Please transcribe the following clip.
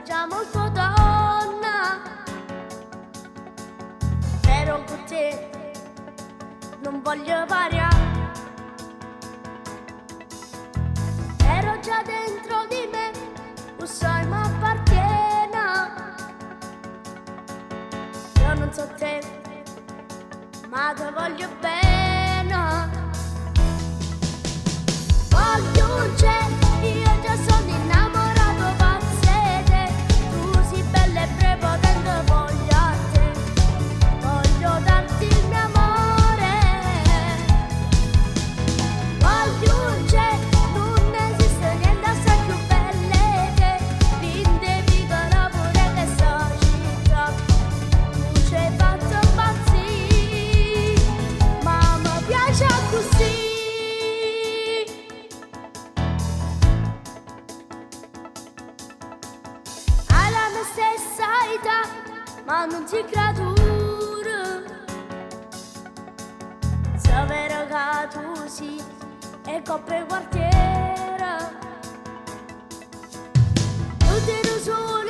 già molto donna, però con te non voglio variare. Ero già dentro di me, lo sai ma appartiene. Io non so te, ma te voglio bene. Voglio un cielo, io già sono innamorato pazzete. Tu sei bella e prepotente, voglio a te. Voglio darti il mio amore. Voglio un cielo, non esiste niente assai più belle che vinte dicono pure che sto città. Tu ci hai fatto impazzire, ma mi piace così. Stessa età, ma non ti creatura. Se vero che tu sì, e coppe quartiere. Tu ti solo